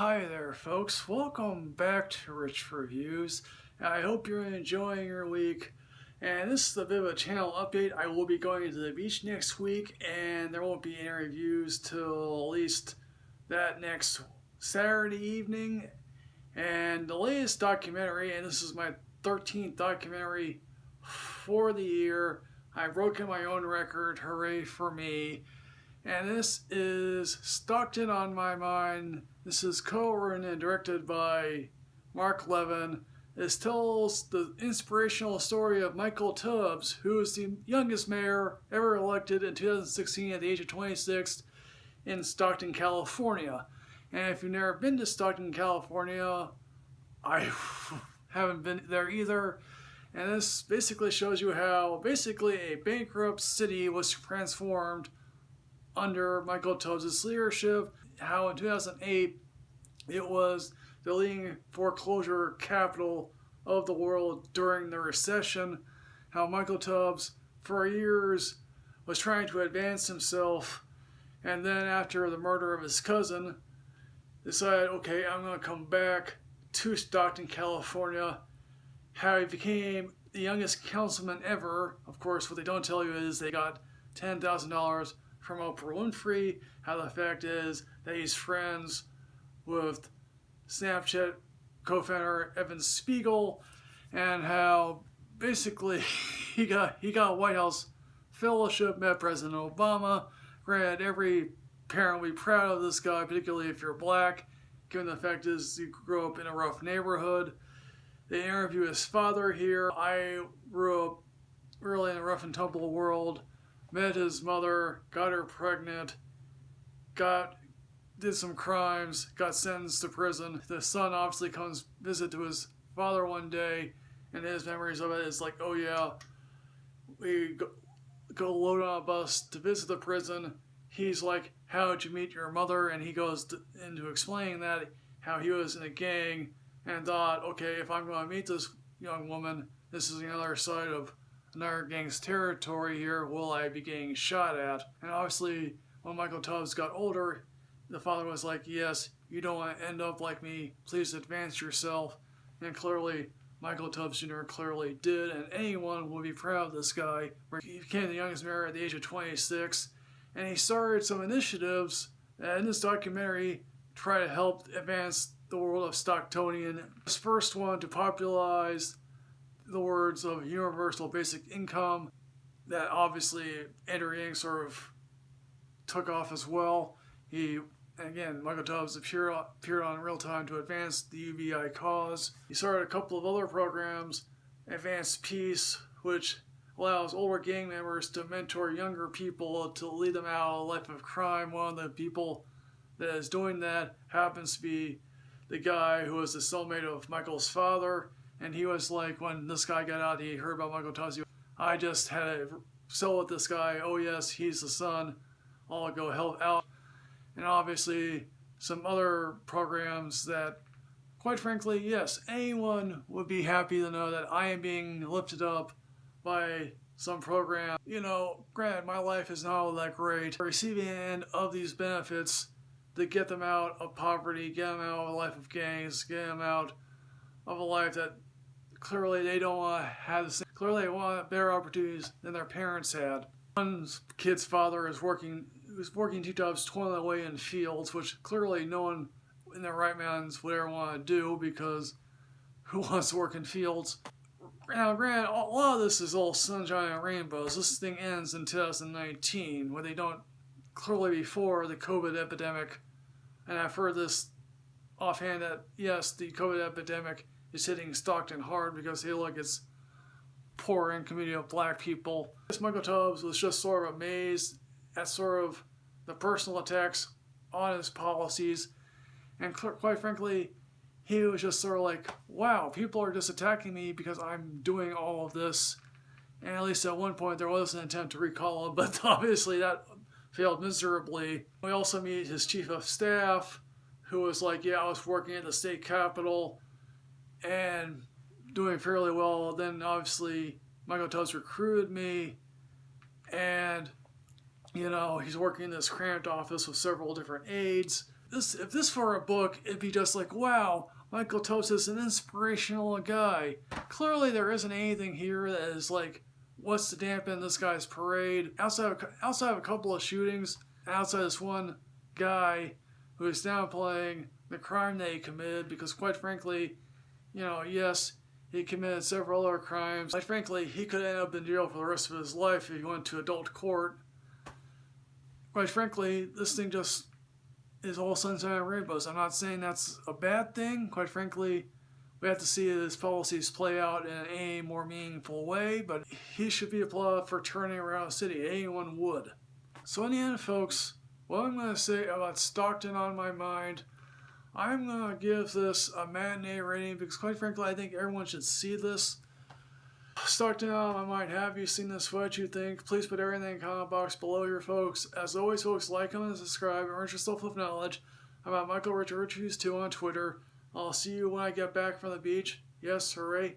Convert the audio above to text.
Hi there, folks. Welcome back to Rich Reviews. I hope you're enjoying your week. And this is a bit of a channel update. I will be going to the beach next week, and there won't be any reviews till at least that next Saturday evening. And the latest documentary, and this is my 13th documentary for the year. I've broken my own record. Hooray for me. And this is Stockton on My Mind. This is co-written and directed by Mark Levin. This tells the inspirational story of Michael Tubbs, who is the youngest mayor ever elected in 2016 at the age of 26 in Stockton, California. And if you've never been to Stockton, California, I haven't been there either. And this basically shows you how basically a bankrupt city was transformed under Michael Tubbs' leadership, how in 2008 it was the leading foreclosure capital of the world during the recession, how Michael Tubbs for years was trying to advance himself, and then after the murder of his cousin decided, okay, I'm going to come back to Stockton, California, how he became the youngest councilman ever. Of course, what they don't tell you is they got $10,000 from Oprah Winfrey, how the fact is that he's friends with Snapchat co-founder Evan Spiegel, and how basically he got White House fellowship, met President Obama. Granted, every parent will be proud of this guy, particularly if you're black, given the fact is you grew up in a rough neighborhood. They interview his father here. I grew up really in a rough and tumble world. Met his mother, got her pregnant, did some crimes, got sentenced to prison. The son obviously comes visit to his father one day, and his memories of it is like, oh yeah, we go load on a bus to visit the prison. He's like, how'd you meet your mother? And he goes into explaining that, how he was in a gang and thought, okay, if I'm going to meet this young woman, this is the other side of another gang's territory here, will I be getting shot at? And obviously, when Michael Tubbs got older, the father was like, yes, you don't want to end up like me, please advance yourself. And clearly, Michael Tubbs Jr. clearly did, and anyone would be proud of this guy. He became the youngest mayor at the age of 26, and he started some initiatives that in this documentary try to help advance the world of Stocktonian. His first one to popularize the words of universal basic income, that obviously Andrew Yang sort of took off as well. Michael Tubbs appeared on real time to advance the UBI cause. He started a couple of other programs, Advanced Peace, which allows older gang members to mentor younger people to lead them out of a life of crime. One of the people that is doing that happens to be the guy who was the cellmate of Michael's father. And he was like, when this guy got out, he heard about Michael Tubbs. I just had a cell with this guy. Oh yes, he's the son. I'll go help out. And obviously some other programs that, quite frankly, yes, anyone would be happy to know that I am being lifted up by some program. You know, granted, my life is not all that great. Receiving the end of these benefits to get them out of poverty, get them out of a life of gangs, get them out of a life that clearly they don't want to have the same. Clearly they want better opportunities than their parents had. One kid's father is working 2 jobs, toiling away in fields, which clearly no one in their right minds would ever want to do, because who wants to work in fields? Now, granted, a lot of this is all sunshine and rainbows. This thing ends in 2019, where they don't clearly before the COVID epidemic. And I've heard this offhand that, yes, the COVID epidemic is hitting Stockton hard because, hey, look, it's poor in community of black people. Michael Tubbs was just sort of amazed at sort of the personal attacks on his policies, and quite frankly, he was just sort of like, wow, people are just attacking me because I'm doing all of this. And at least at one point there was an attempt to recall him, but obviously that failed miserably. We also meet his chief of staff, who was like, yeah, I was working at the state capitol and doing fairly well. Then obviously Michael Tubbs recruited me, and you know, he's working in this cramped office with several different aides. if this were a book, it'd be just like, wow, Michael Tost is an inspirational guy. Clearly, there isn't anything here that is like, what's to dampen this guy's parade. Outside of a couple of shootings, outside this one guy who is downplaying the crime that he committed, because quite frankly, yes, he committed several other crimes. Quite frankly, he could end up in jail for the rest of his life if he went to adult court. Quite frankly, this thing just is all sunshine and rainbows. I'm not saying that's a bad thing. Quite frankly, we have to see his policies play out in a more meaningful way, but he should be applauded for turning around the city. Anyone would. So in the end, folks, what I'm going to say about Stockton on my mind, I'm going to give this a matinee rating because quite frankly, I think everyone should see this. Stockton on my mind, have you seen this? What you think? Please put everything in the comment box below here, folks. As always, folks, like, comment, and subscribe. Enrich yourself with knowledge. I'm at Michael Richards 2 on Twitter. I'll see you when I get back from the beach. Yes, hooray.